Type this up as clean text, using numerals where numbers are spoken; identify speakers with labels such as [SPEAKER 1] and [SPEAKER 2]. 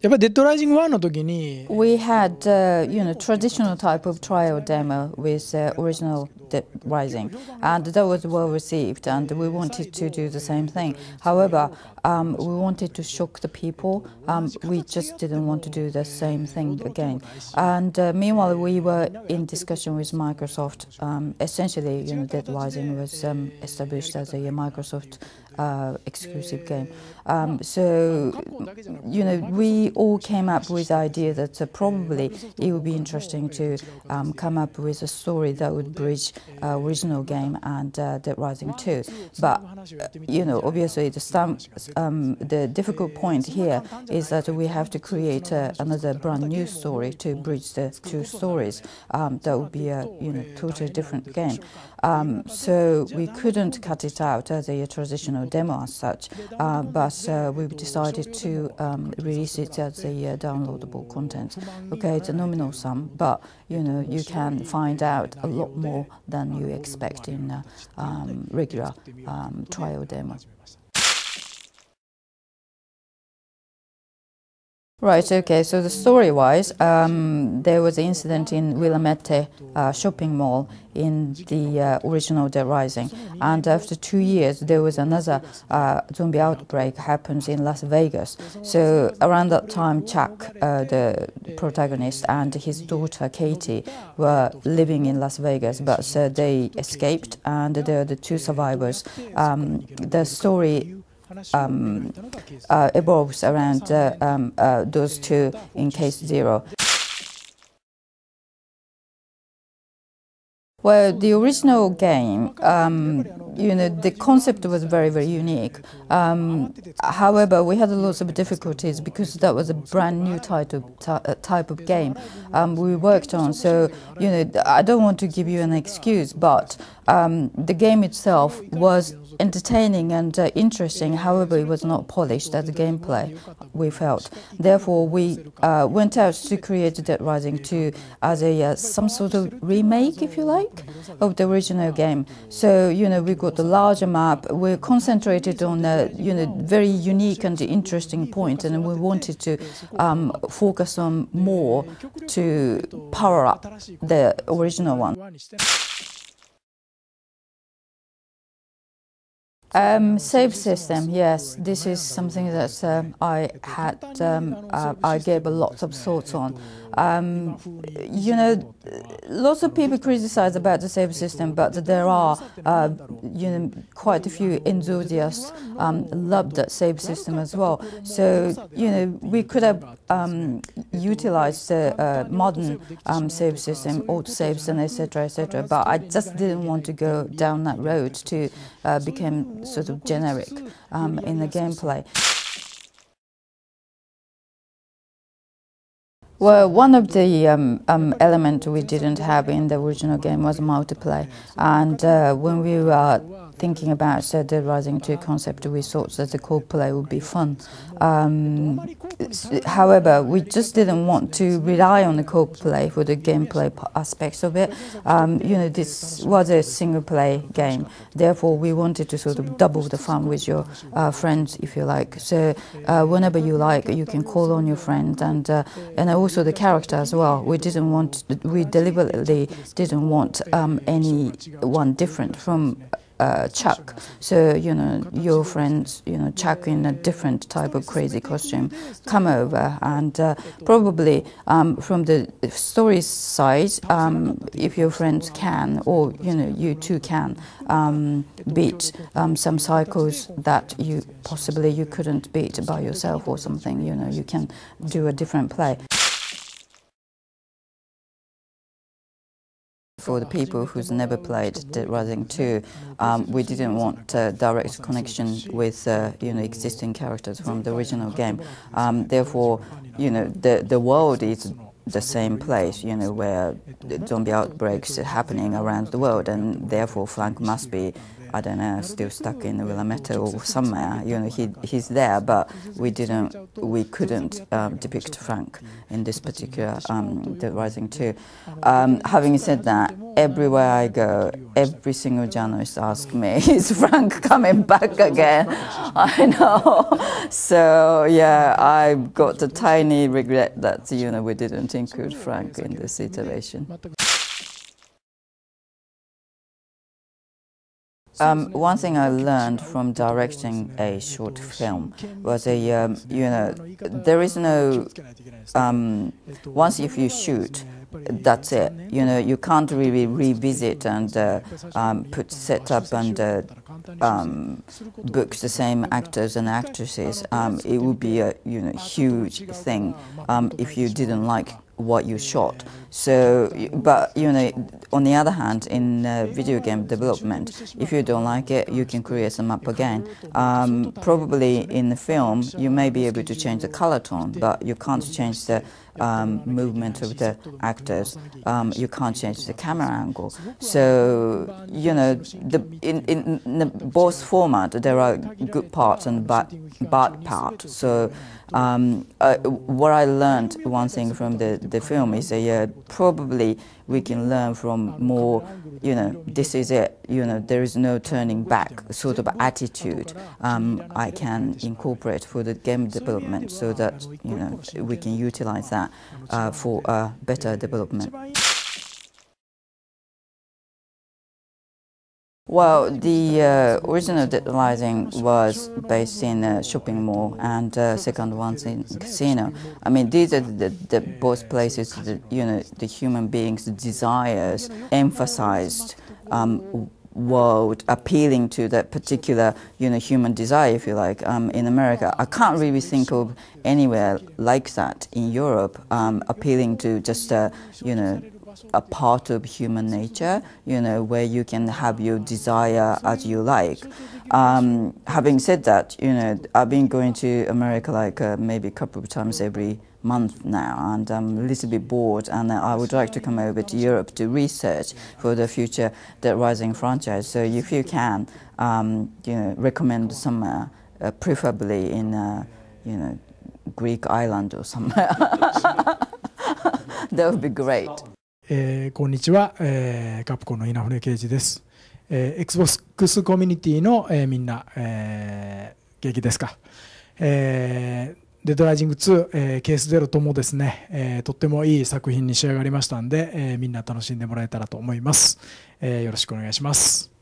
[SPEAKER 1] やっぱりデッドライジング1の時に
[SPEAKER 2] We had, traditional type of trial demo with original Dead Rising, and that was well received, and we wanted to do the same thing. However, we wanted to shock the people. We just didn't want to do the same thing again. And meanwhile, we were in discussion with Microsoft. Essentially, Dead Rising was established as a Microsoft exclusive game. So, we all came up with the idea that probably it would be interesting to come up with a story that would bridge original game and Dead Rising 2. But, obviously the difficult point here is that we have to create another brand new story to bridge the two stories. That would be a totally different game. So we couldn't cut it out as a traditional demo as such, but we've decided to release it as a downloadable content. Okay, it's a nominal sum, but you can find out a lot more than you expect in regular trial demo. Right, okay, so the story-wise, there was an incident in Willamette shopping mall in the original Dead Rising, and after 2 years there was another zombie outbreak happens in Las Vegas. So around that time, Chuck, the protagonist, and his daughter Katie were living in Las Vegas, but they escaped, and they're the two survivors. The story evolves around those two in case zero. Well, the original game, the concept was very, very unique. However, we had lots of difficulties because that was a brand new type of game we worked on. So, I don't want to give you an excuse, but the game itself was entertaining and interesting. However, it was not polished as a gameplay, we felt. Therefore, we went out to create Dead Rising 2 as a some sort of remake, if you like, of the original game. So, we got a larger map. We concentrated on very unique and interesting points, and we wanted to focus on more to power up the original one. Save system, yes, this is something that I gave a lot of thoughts on. Lots of people criticize about the save system, but there are, quite a few enthusiasts love that save system as well. So, we could have utilized the modern save system, autosaves and etc., but I just didn't want to go down that road to become sort of generic in the gameplay. Well, one of the elements we didn't have in the original game was multiplayer, and when we were thinking about Dead Rising 2 concept, we thought that the co-play would be fun. However, we just didn't want to rely on the co-play for the gameplay aspects of it. This was a single-play game. Therefore, we wanted to sort of double the fun with your friends, if you like. So, whenever you like, you can call on your friend, and also the character as well. We deliberately didn't want anyone different from Chuck. So, your friends, Chuck in a different type of crazy costume, come over, and probably from the story side, if your friends can, or, you too can, beat some cycles that you couldn't beat by yourself or something, you can do a different play. For the people who's never played Dead Rising 2, we didn't want direct connection with existing characters from the original game. Therefore, the world is the same place, where zombie outbreaks are happening around the world, and therefore Frank must be I don't know, still stuck in Willamette or somewhere. He's there, but we couldn't depict Frank in this particular Dead Rising 2. Having said that, everywhere I go, every single journalist asks me, "Is Frank coming back again?" I know. So yeah, I've got a tiny regret that we didn't include Frank in this iteration. One thing I learned from directing a short film was there is no once if you shoot, that's it. You can't really revisit and set up and book the same actors and actresses. It would be a huge thing if you didn't like what you shot. So, but on the other hand, in video game development, if you don't like it, you can create them up again. Probably in the film, you may be able to change the color tone, but you can't change the movement of the actors. You can't change the camera angle. So, in both format, there are good parts and bad parts. So, what I learned, one thing from the film is probably we can learn from more, this is it, there is no turning back sort of attitude I can incorporate for the game development so that, we can utilize that for better development. Well, the original Dead Rising was based in a shopping mall, and second one's in casino. I mean, these are the both places the human beings' desires emphasized world appealing to that particular human desire, if you like. In America, I can't really think of anywhere like that in Europe, appealing to just a part of human nature, where you can have your desire as you like. Having said that, I've been going to America like maybe a couple of times every month now, and I'm a little bit bored, and I would like to come over to Europe to research for the future Dead Rising franchise. So if you can, recommend somewhere, preferably in, Greek island or somewhere. That would be great.
[SPEAKER 1] こんにちは、カプコンの稲船圭司です。Xbox コミュニティの、みんな、元気ですか。デッドライジング2、ケースゼロともですね、とってもいい作品に仕上がりましたんで、みんな楽しんでもらえたらと思います。よろしくお願いします。